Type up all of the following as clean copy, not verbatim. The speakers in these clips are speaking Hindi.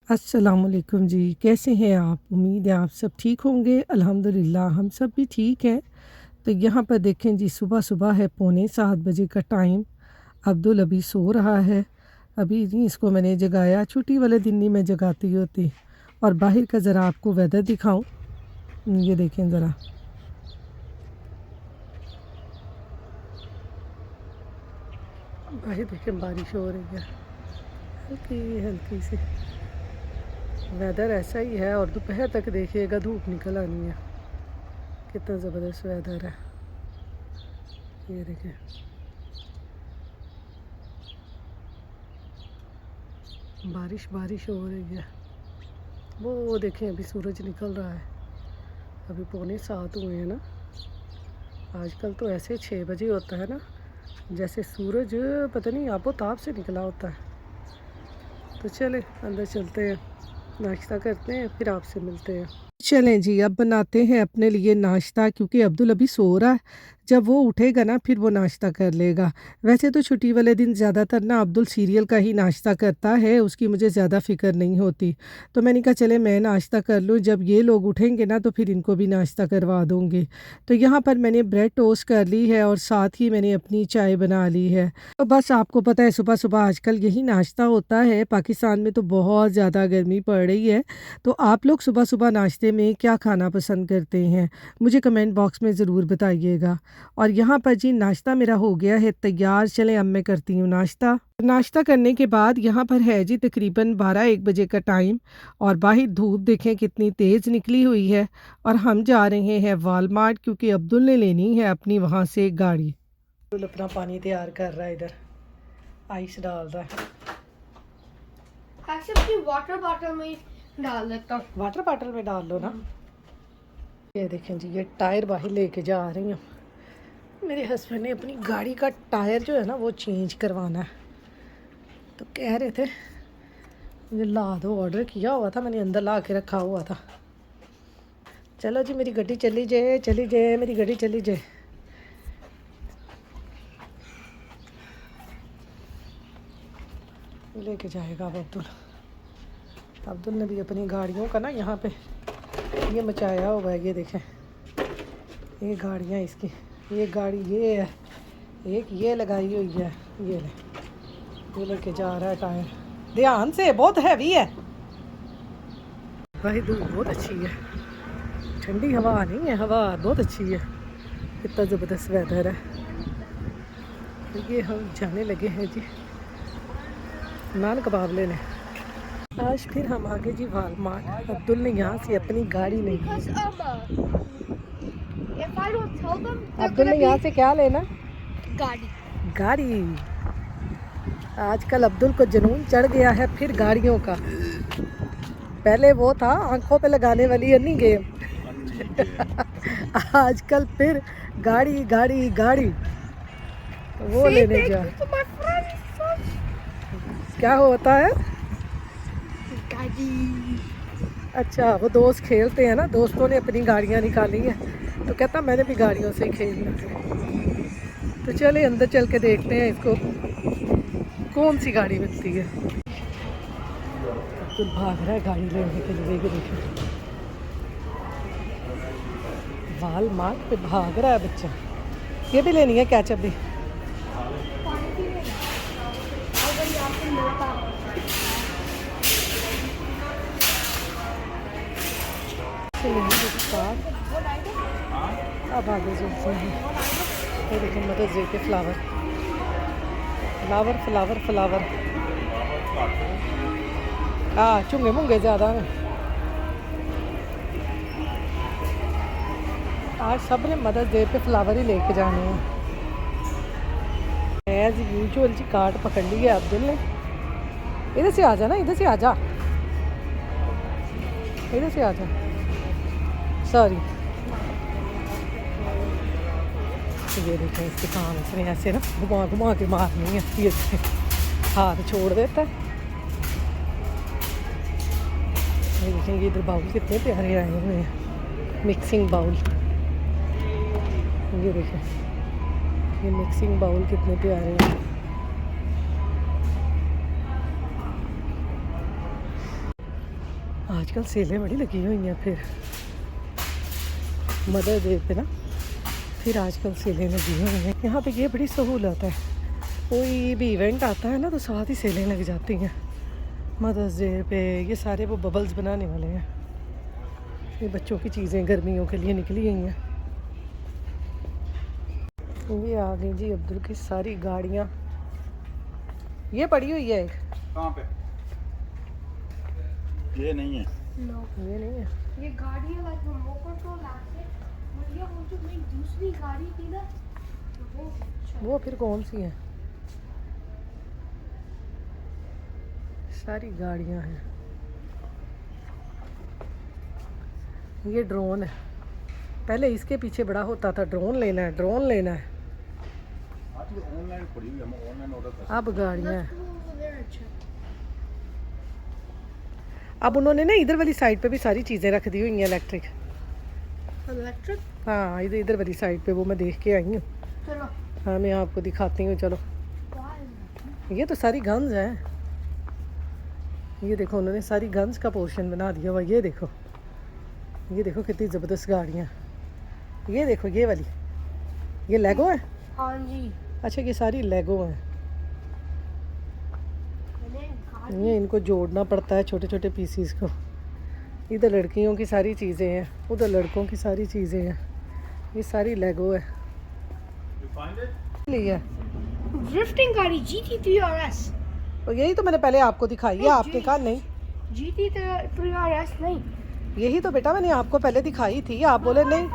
अस्सलामुअलैकुम जी, कैसे हैं आप? उम्मीद है आप सब ठीक होंगे। अल्हम्दुलिल्लाह हम सब भी ठीक हैं। तो यहाँ पर देखें जी, सुबह-सुबह है, पौने 7 बजे का टाइम। अब्दुल अभी सो रहा है। अभी नहीं इसको मैंने जगाया, छुट्टी वाले दिन नहीं मैं जगाती होती। और बाहर का ज़रा आपको वेदर दिखाऊँ, ये देखें ज़रा। बाहर देखें बारिश हो रही है, हल्की-हल्की सी। वेदर ऐसा ही है और दोपहर तक देखिएगा धूप निकल आनी है। कितना ज़बरदस्त वेदर है, ये देखें। बारिश बारिश हो रही है। वो देखें अभी सूरज निकल रहा है। अभी पौने 7 हुए हैं ना। आजकल तो ऐसे 6 बजे होता है ना, जैसे सूरज पता नहीं आबो ताब से निकला होता है। तो चले अंदर चलते हैं, नाश्ता करते हैं, फिर आपसे मिलते हैं। चलें जी, अब बनाते हैं अपने लिए नाश्ता, क्योंकि अब्दुल अभी सो रहा है। जब वो उठेगा ना फिर वो नाश्ता कर लेगा। वैसे तो छुट्टी वाले दिन ज़्यादातर ना अब्दुल सीरियल का ही नाश्ता करता है, उसकी मुझे ज़्यादा फ़िक्र नहीं होती। तो मैंने कहा चले मैं नाश्ता कर लूँ, जब ये लोग उठेंगे ना तो फिर इनको भी नाश्ता करवा दूँगी। तो यहाँ पर मैंने ब्रेड टोस्ट कर ली है और साथ ही मैंने अपनी चाय बना ली है। तो बस आपको पता है सुबह-सुबह आजकल यही नाश्ता होता है। पाकिस्तान में तो बहुत ज़्यादा गर्मी पड़ रही है। तो आप लोग सुबह-सुबह नाश्ते में क्या खाना पसंद करते हैं? मुझे कमेंट बॉक्स में ज़रूर बताइएगा। और यहाँ पर जी नाश्ता मेरा हो गया है तैयार। चलें अब मैं करती हूँ नाश्ता। नाश्ता करने के बाद यहाँ पर है जी तकरीबन 12-1 बजे का टाइम और बाहर धूप देखें कितनी तेज़ निकली हुई है। और हम जा रहे हैं वॉलमार्ट, क्योंकि अब्दुल ने लेनी है अपनी वहाँ से गाड़ी। अब्दुल अपना पानी तैयार कर रहा है, इधर आइस डाल रहा है। एक्चुअली वाटर बॉटल में डाल देता हूँ। वाटर बॉटल में डाल लो ना। ये देखें जी, ये टायर बाहर लेके जा रही हूँ। मेरे हस्बैंड ने अपनी गाड़ी का टायर जो है ना वो चेंज करवाना है, तो कह रहे थे मुझे ला दो। ऑर्डर किया हुआ था मैंने, अंदर ला के रखा हुआ था। चलो जी मेरी गड्डी चली जाए मेरी गड्डी चली जाए। लेके जाएगा अब अब्दुल। अब्दुल ने भी अपनी गाड़ियों का ना यहाँ पे ये मचाया हुआ है। ये देखें, ये गाड़ियाँ इसकी, ये गाड़ी ये है, एक ये लगाई हुई है। ये लेके जा रहा है टायर। ध्यान से, बहुत हैवी है भाई। धूप बहुत अच्छी है, ठंडी हवा नहीं है, हवा बहुत अच्छी है। कितना ज़बरदस्त वेदर है। ये हम जाने लगे हैं जी नान कबाब लेने। आज फिर हम आगे जी वॉलमार्ट। अब्दुल ने यहाँ से अपनी गाड़ी ली। अब्दुल ने यहाँ से क्या लेना? गाड़ी। आजकल अब्दुल को जुनून चढ़ गया है फिर गाड़ियों का। पहले वो था आंखों पे लगाने वाली अन्नी गेम। आजकल फिर गाड़ी गाड़ी गाड़ी वो लेने जा। क्या होता है? अच्छा, वो दोस्त खेलते हैं ना, दोस्तों ने अपनी गाड़ियाँ निकाली हैं तो कहता मैंने भी गाड़ियों से ही खेलना है। तो चले अंदर चल के देखते हैं इसको कौन सी गाड़ी मिलती है। अब्दुल भाग रहा है गाड़ी लेने के लिए। ये देखिए वॉलमार्ट पे भाग रहा है बच्चा। ये भी लेनी है कैचअप भी। अब आगे चलते हैं। ये देखिए मदर्स डे के फ्लावर फ्लावर फ्लावर फ्लावर। हाँ चुंगे मुंगे ज़्यादा हैं। आज सब ने मदर्स डे पे फ्लावर ही लेके जाने हैं। एज यूजुअल जी कार्ड पकड़ ली है अब्दुल ने। इधर से आ जा ना, इधर से आ जा, इधर से आ जा। सॉरी। ये देखें इसके काम, इसने ऐसे ना घुमा घुमा के मारनी है। ये हाथ छोड़ देता है। ये देखें ये इधर बाउल कितने प्यारे आए हुए हैं, मिक्सिंग बाउल। ये देखें ये मिक्सिंग बाउल कितने प्यारे हैं। आजकल सेलें बड़ी लगी हुई हैं फिर मदर डे पे ना, फिर आजकल सेलें लगी हुई हैं यहाँ पे। ये बड़ी सहूलत है, कोई भी इवेंट आता है ना तो साथ ही सेलें लग जाती हैं मदर्स डे पे। ये सारे वो बबल्स बनाने वाले हैं, ये बच्चों की चीज़ें गर्मियों के लिए निकली गई हैं। ये आ गई जी अब्दुल की सारी गाड़ियाँ। ये पड़ी हुई है एक, कहाँ पे? ये नहीं है। नो, ये नहीं है। ये गाड़ी है लाइक रिमोट कंट्रोल ऐसे। और ये वो जो मेरी दूसरी गाड़ी थी ना, वो फिर कौन सी है? सारी गाड़ियाँ हैं। ये ड्रोन है, पहले इसके पीछे बड़ा होता था ड्रोन लेना है, ड्रोन लेना है। आज तो ऑनलाइन पड़ी हुई है, हम ऑनलाइन ऑर्डर कर सकते अब गाड़ियाँ हैं। अच्छा। अब उन्होंने ना इधर वाली साइड पे भी सारी चीज़ें रख दी हुई हैं इलेक्ट्रिक। इलेक्ट्रिक। हाँ इधर इधर वाली साइड पे वो मैं देख के आई हूँ। चलो। हाँ मैं आपको दिखाती हूँ, चलो। ये तो सारी गन्स हैं, ये देखो उन्होंने सारी गन्स का पोर्शन बना दिया हुआ। ये देखो, ये देखो कितनी ज़बरदस्त गाड़ियाँ। ये देखो ये वाली, ये लेगो है। हाँ जी। अच्छा ये सारी लेगो हैं। मैंने गाड़ी ये इनको जोड़ना पड़ता है छोटे छोटे पीसीस को। इधर लड़कियों की सारी चीज़ें हैं, उधर लड़कों की सारी चीज़ें हैं। ये सारी लेगो है। You find it? लिया ड्रिफ्टिंग गाड़ी GT3 RS। और यही तो मैंने पहले आपको दिखाई है, आपने कहा नहीं। GT3 RS नहीं। यही तो बेटा मैंने आपको पहले दिखाई थी, आप बोले नहीं।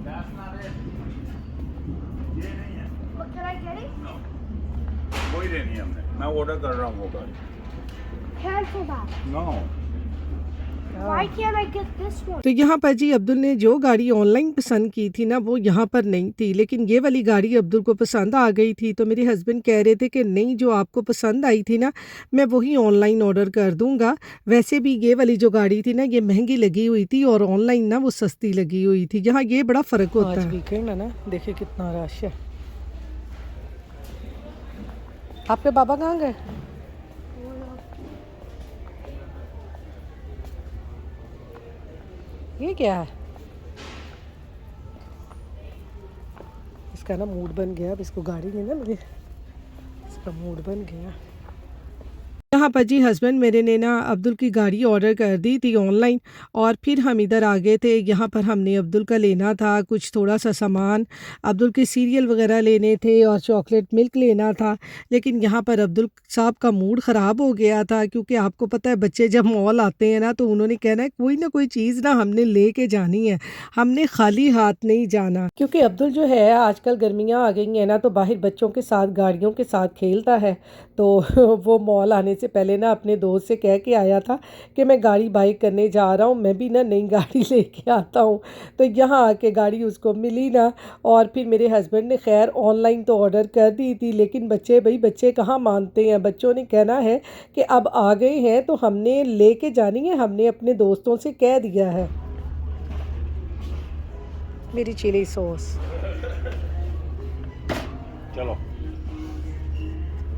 That's not it. ये नहीं है। But can I get it? No. कोई लेनी है हमने, मैं ऑर्डर कर रहा हूँ वो गाड़ी। Cancel that. No. Why can't I get this one? तो यहाँ पर जी अब्दुल ने जो गाड़ी ऑनलाइन पसंद की थी ना वो यहाँ पर नहीं थी, लेकिन ये वाली गाड़ी अब्दुल को पसंद आ गई थी। तो मेरे हस्बैंड कह रहे थे कि नहीं जो आपको पसंद आई थी ना मैं वही ऑनलाइन ऑर्डर कर दूँगा। वैसे भी ये वाली जो गाड़ी थी ना ये महंगी लगी हुई थी और ऑनलाइन ना वो सस्ती लगी हुई थी। यहाँ ये बड़ा फ़र्क होता है। वीकेंड है ना, देखिए कितना रश है। आपके बाबा कहाँ गए? ये क्या है? इसका ना मूड बन गया, अब इसको गाड़ी नहीं ना मिली, इसका मूड बन गया। यहाँ पर जी हस्बैंड मेरे ने ना अब्दुल की गाड़ी ऑर्डर कर दी थी ऑनलाइन और फिर हम इधर आ गए थे। यहाँ पर हमने अब्दुल का लेना था कुछ थोड़ा सा सामान, अब्दुल के सीरियल वगैरह लेने थे और चॉकलेट मिल्क लेना था। लेकिन यहाँ पर अब्दुल साहब का मूड ख़राब हो गया था, क्योंकि आपको पता है बच्चे जब मॉल आते हैं ना तो उन्होंने कहना है कोई ना कोई चीज़ ना हमने ले के जानी है, हमने खाली हाथ नहीं जाना। क्योंकि अब्दुल जो है आजकल गर्मियाँ आ गई हैं ना तो बाहर बच्चों के साथ गाड़ियों के साथ खेलता है। तो वो मॉल आने से पहले ना अपने दोस्त से कह के आया था कि मैं गाड़ी बाइक करने जा रहा हूँ, मैं भी ना नई गाड़ी लेके आता हूँ। तो यहाँ आके गाड़ी उसको मिली ना, और फिर मेरे हस्बैंड ने खैर ऑनलाइन तो ऑर्डर कर दी थी, लेकिन बच्चे कहाँ मानते हैं। बच्चों ने कहना है कि अब आ गए हैं तो हमने लेके जानी है, हमने अपने दोस्तों से कह दिया है। मेरी चिली सॉस चलो।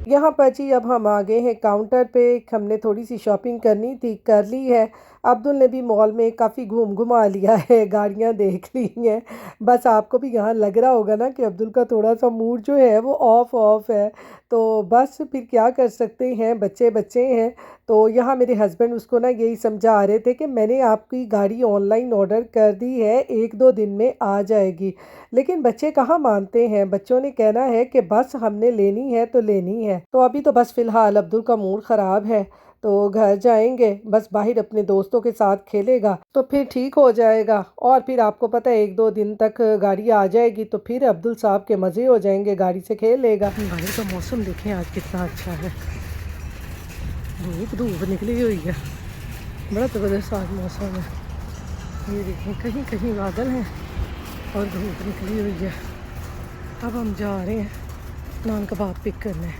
यहाँ पर जी अब हम आ गए हैं काउंटर पे। हमने थोड़ी सी शॉपिंग करनी थी, कर ली है। अब्दुल ने भी मॉल में काफ़ी घुमा लिया है, गाड़ियाँ देख ली हैं। बस आपको भी यहाँ लग रहा होगा ना कि अब्दुल का थोड़ा सा मूड जो है वो ऑफ है। तो बस फिर क्या कर सकते हैं, बच्चे हैं। तो यहाँ मेरे हस्बैंड उसको ना यही समझा रहे थे कि मैंने आपकी गाड़ी ऑनलाइन ऑर्डर कर दी है, 1-2 दिन में आ जाएगी। लेकिन बच्चे कहाँ मानते हैं, बच्चों ने कहना है कि बस हमने लेनी है तो लेनी है। तो अभी तो बस फ़िलहाल अब्दुल का मूड ख़राब है, तो घर जाएंगे, बस बाहर अपने दोस्तों के साथ खेलेगा तो फिर ठीक हो जाएगा। और फिर आपको पता है 1-2 दिन तक गाड़ी आ जाएगी तो फिर अब्दुल साहब के मज़े हो जाएंगे, गाड़ी से खेल लेगा। बाहर का मौसम देखें आज कितना अच्छा है, धूप निकली हुई है, बड़ा ज़बरदस्त आज मौसम है। ये देखें कहीं कहीं बादल हैं और धूप निकली हुई है। अब हम जा रहे हैं नान कबाब पिक करने।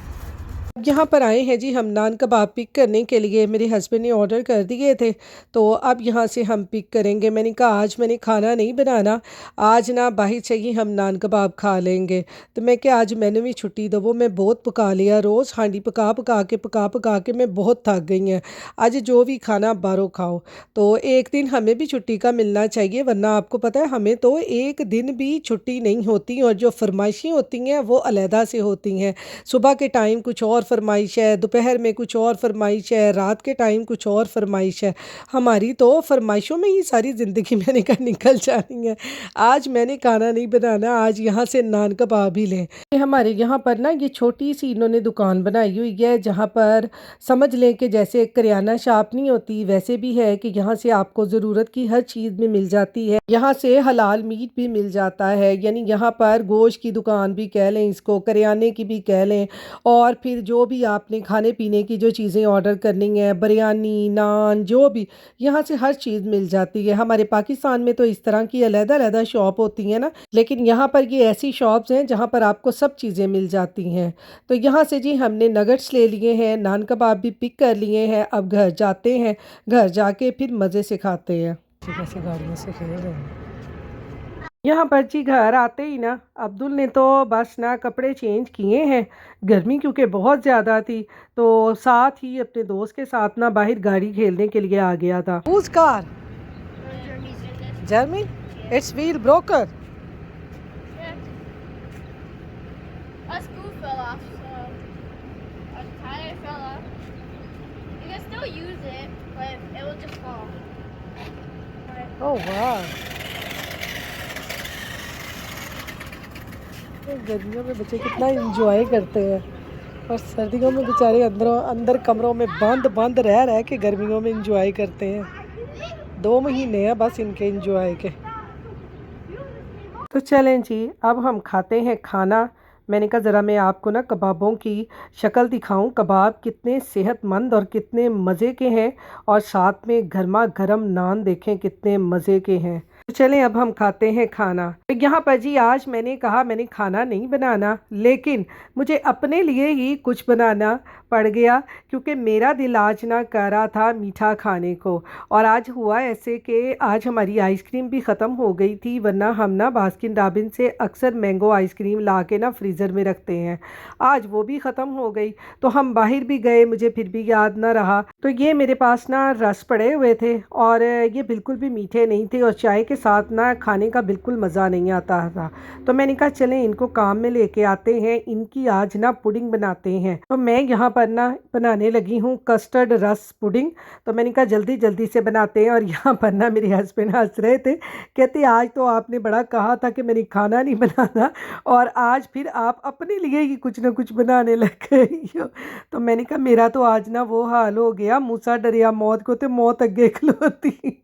यहाँ पर आए हैं जी हम नान कबाब पिक करने के लिए। मेरे हस्बैंड ने ऑर्डर कर दिए थे तो अब यहाँ से हम पिक करेंगे। मैंने कहा आज मैंने खाना नहीं बनाना, आज ना बाहर से ही हम नान कबाब खा लेंगे। तो मैं क्या आज मैंने भी छुट्टी दो, वो मैं बहुत पका लिया, रोज़ हांडी पका पका के मैं बहुत थक गई हैं। आज जो भी खाना बाहरों खाओ, तो एक दिन हमें भी छुट्टी का मिलना चाहिए, वरना आपको पता है हमें तो एक दिन भी छुट्टी नहीं होती और जो फरमाइशें होती हैं वो अलहदा से होती हैं। सुबह के टाइम कुछ और फरमाइश है, दोपहर में कुछ और फरमाइश है, रात के टाइम कुछ और फरमाइश है। हमारी तो फरमाइशों में ही सारी ज़िंदगी मैंने कहा निकल जानी है। आज मैंने खाना नहीं बनाना, आज यहाँ से नान कबाब ही लें। ये हमारे यहाँ पर ना ये छोटी सी इन्होंने दुकान बनाई हुई है, जहाँ पर समझ लें कि जैसे किराना शॉप नहीं होती वैसे भी है कि यहाँ से आपको ज़रूरत की हर चीज़ में मिल जाती है। यहाँ से हलाल मीट भी मिल जाता है, यानी यहाँ पर गोश्त की दुकान भी कह लें, इसको करियाने की भी कह लें, और फिर जो भी आपने खाने पीने की जो चीज़ें ऑर्डर करनी है, बिरयानी, नान, जो भी, यहाँ से हर चीज़ मिल जाती है। हमारे पाकिस्तान में तो इस तरह की अलग-अलग शॉप होती हैं ना, लेकिन यहाँ पर ये ऐसी शॉप्स हैं जहाँ पर आपको सब चीज़ें मिल जाती हैं। तो यहाँ से जी हमने नगट्स ले लिए हैं, नान कबाब भी पिक कर लिए हैं। अब घर जाते हैं, घर जाके फिर मज़े से खाते हैं। कैसे गाड़ियों से खेल रहे हैं यहाँ पर जी। घर आते ही ना अब्दुल ने तो बस ना कपड़े चेंज किए हैं, गर्मी क्योंकि बहुत ज़्यादा थी, तो साथ ही अपने दोस्त के साथ ना बाहर गाड़ी खेलने के लिए आ गया था। Whose car? Jeremy? It's wheel broken. A screw fell off, so a tire fell off. You can still use it, but it will just fall. Oh wow. गर्मियों में बच्चे कितना एंजॉय करते हैं और सर्दियों में बेचारे अंदर कमरों में बंद रह के गर्मियों में एंजॉय करते हैं। 2 महीने हैं बस इनके एंजॉय के। तो चलें जी, अब हम खाते हैं खाना। मैंने कहा ज़रा मैं आपको ना कबाबों की शक्ल दिखाऊं, कबाब कितने सेहतमंद और कितने मज़े के हैं, और साथ में गर्मा गर्म नान देखें कितने मज़े के हैं। तो चलें अब हम खाते हैं खाना। तो यहाँ पर जी आज मैंने कहा मैंने खाना नहीं बनाना, लेकिन मुझे अपने लिए ही कुछ बनाना पड़ गया, क्योंकि मेरा दिल आज ना कर रहा था मीठा खाने को। और आज हुआ ऐसे कि आज हमारी आइसक्रीम भी ख़त्म हो गई थी, वरना हम ना बास्किन रॉबिन से अक्सर मैंगो आइसक्रीम ला के ना फ्रीज़र में रखते हैं। आज वो भी ख़त्म हो गई, तो हम बाहर भी गए, मुझे फिर भी याद ना रहा। तो ये मेरे पास ना रस पड़े हुए थे और ये बिल्कुल भी मीठे नहीं थे और चाय के साथ ना खाने का बिल्कुल मज़ा नहीं आता था। तो मैंने कहा चलें इनको काम में लेके आते हैं, इनकी आज ना पुडिंग बनाते हैं। तो मैं यहाँ पर ना बनाने लगी हूँ कस्टर्ड रस पुडिंग। तो मैंने कहा जल्दी जल्दी से बनाते हैं। और यहाँ पर ना मेरे हस्बैंड हंस रहे थे, कहते आज तो आपने बड़ा कहा था कि मैंने खाना नहीं बनाना और आज फिर आप अपने लिए ही कुछ ना कुछ बनाने लग गई हो। तो मैंने कहा मेरा तो आज ना वो हाल हो गया, मूसा डरिया मौत को तो मौत अगे खलोती।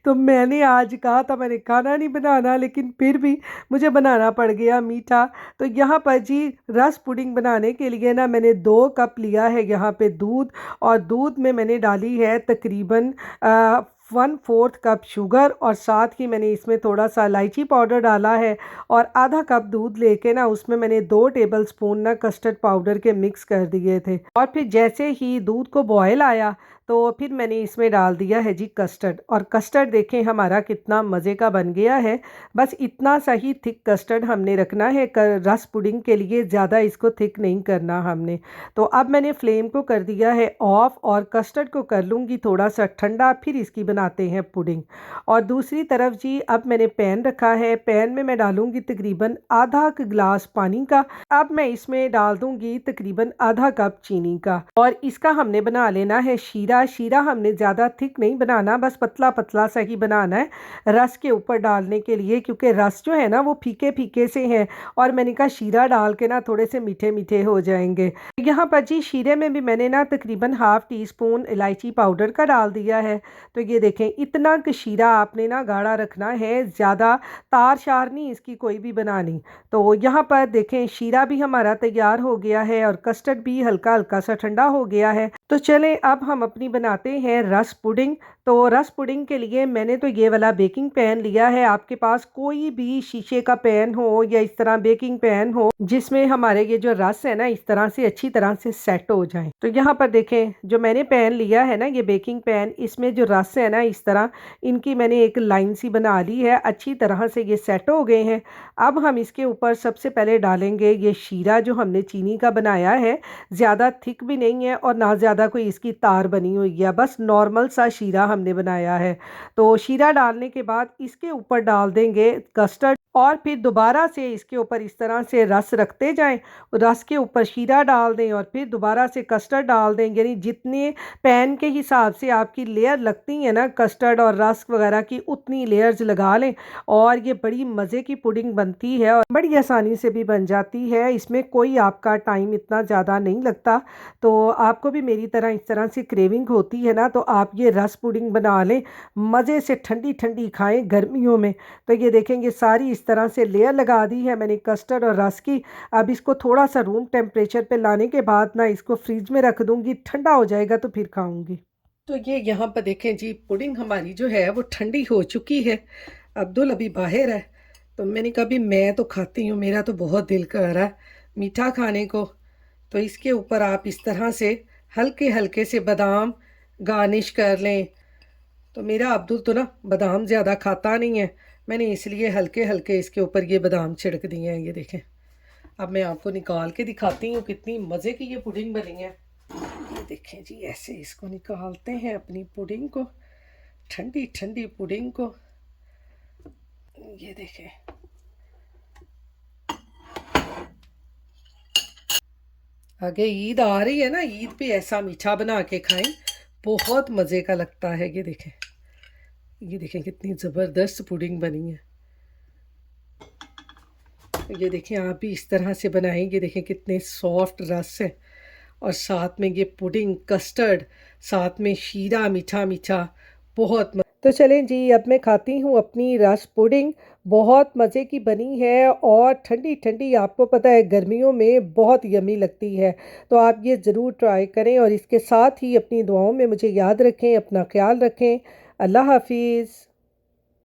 तो मैंने आज कहा था मैंने खाना नहीं बनाना, लेकिन फिर भी मुझे बनाना पड़ गया मीठा। तो यहाँ पर जी रस पुडिंग बनाने के लिए ना मैंने 2 कप लिया है यहाँ पे दूध, और दूध में मैंने डाली है तकरीबन 1/4 कप शुगर, और साथ ही मैंने इसमें थोड़ा सा इलायची पाउडर डाला है। और आधा कप दूध लेके ना उसमें मैंने 2 टेबलस्पून ना कस्टर्ड पाउडर के मिक्स कर दिए थे। और फिर जैसे ही दूध को बॉयल आया तो फिर मैंने इसमें डाल दिया है जी कस्टर्ड। और कस्टर्ड देखें हमारा कितना मज़े का बन गया है। बस इतना सही थिक कस्टर्ड हमने रखना है रस पुडिंग के लिए, ज़्यादा इसको थिक नहीं करना हमने। तो अब मैंने फ्लेम को कर दिया है ऑफ और कस्टर्ड को कर लूँगी थोड़ा सा ठंडा, फिर इसकी बनाते हैं पुडिंग। और दूसरी तरफ जी अब मैंने पैन रखा है, पैन में मैं डालूँगी तकरीबन आधा गिलास पानी का। अब मैं इसमें डाल दूँगी तकरीबन आधा कप चीनी का, और इसका हमने बना लेना है शीरा। शीरा हमने ज़्यादा थिक नहीं बनाना, बस पतला पतला सा ही बनाना है रस के ऊपर डालने के लिए, क्योंकि रस जो है ना वो फीके फीके से हैं और मैंने कहा शीरा डाल के ना थोड़े से मीठे मीठे हो जाएंगे। यहाँ पर जी शीरे में भी मैंने ना तकरीबन 1/2 टीस्पून इलायची पाउडर का डाल दिया है। तो ये देखें इतना कि शीरा आपने ना गाढ़ा रखना है, ज़्यादा तार शार नहीं इसकी कोई भी बनानी। तो यहाँ पर देखें शीरा भी हमारा तैयार हो गया है और कस्टर्ड भी हल्का हल्का सा ठंडा हो गया है। तो चलें अब हम अपनी बनाते हैं रस पुडिंग। तो रस पुडिंग के लिए मैंने तो ये वाला बेकिंग पैन लिया है। आपके पास कोई भी शीशे का पैन हो या इस तरह बेकिंग पैन हो जिसमें हमारे ये जो रस है ना इस तरह से अच्छी तरह से सेट हो जाए। तो यहाँ पर देखें जो मैंने पैन लिया है ना ये बेकिंग पैन, इसमें जो रस है ना इस तरह इनकी मैंने एक लाइन सी बना ली है, अच्छी तरह से ये सेट हो गए हैं। अब हम इसके ऊपर सबसे पहले डालेंगे ये शीरा जो हमने चीनी का बनाया है। ज़्यादा थिक भी नहीं है और ना ज़्यादा कोई इसकी तार बनी हुई है, बस नॉर्मल सा शीरा हमने बनाया है। तो शीरा डालने के बाद इसके ऊपर डाल देंगे कस्टर्ड और फिर दोबारा से इसके ऊपर इस तरह से रस रखते जाएं। रस के ऊपर शीरा डाल दें और फिर दोबारा से कस्टर्ड डाल दें। यानी जितने पैन के हिसाब से आपकी लेयर लगती है ना कस्टर्ड और रस वगैरह की, उतनी लेयर्स लगा लें और ये बड़ी मज़े की पुडिंग बनती है और बड़ी आसानी से भी बन जाती है। इसमें कोई आपका टाइम इतना ज़्यादा नहीं लगता। तो आपको भी मेरी तरह इस तरह से क्रेविंग होती है ना तो आप ये रस पुडिंग बना लें, मज़े से ठंडी ठंडी खाएं गर्मियों में। तो ये देखेंगे सारी इस तरह से लेयर लगा दी है मैंने कस्टर्ड और रस की। अब इसको थोड़ा सा रूम टेम्परेचर पे लाने के बाद ना इसको फ्रिज में रख दूंगी, ठंडा हो जाएगा तो फिर खाऊंगी। तो ये यहाँ पर देखें जी पुडिंग हमारी जो है वो ठंडी हो चुकी है। अब्दुल अभी बाहर है तो मैंने कहा भी मैं तो खाती हूँ, मेरा तो बहुत दिल कर रहा है मीठा खाने को। तो इसके ऊपर आप इस तरह से हल्के हल्के से बादाम गार्निश कर लें। तो मेरा अब्दुल तो ना बादाम ज़्यादा खाता नहीं है, मैंने इसलिए हल्के हल्के इसके ऊपर ये बादाम छिड़क दिए हैं। ये देखें, अब मैं आपको निकाल के दिखाती हूँ कितनी मज़े की ये पुडिंग बनी है। ये देखें जी ऐसे इसको निकालते हैं अपनी पुडिंग को, ठंडी ठंडी पुडिंग को। ये देखें आगे ईद आ रही है ना, ईद पे ऐसा मीठा बना के खाएं, बहुत मज़े का लगता है। ये देखें कितनी ज़बरदस्त पुडिंग बनी है। ये देखें आप भी इस तरह से बनाएं। ये देखें कितने सॉफ्ट रस है और साथ में ये पुडिंग कस्टर्ड, साथ में शीरा मीठा मीठा, बहुत तो चलें जी अब मैं खाती हूँ अपनी रस पुडिंग। बहुत मज़े की बनी है और ठंडी ठंडी, आपको पता है गर्मियों में बहुत यमी लगती है। तो आप ये ज़रूर ट्राई करें और इसके साथ ही अपनी दुआओं में मुझे याद रखें। अपना ख्याल रखें। अल्लाह हाफिज़।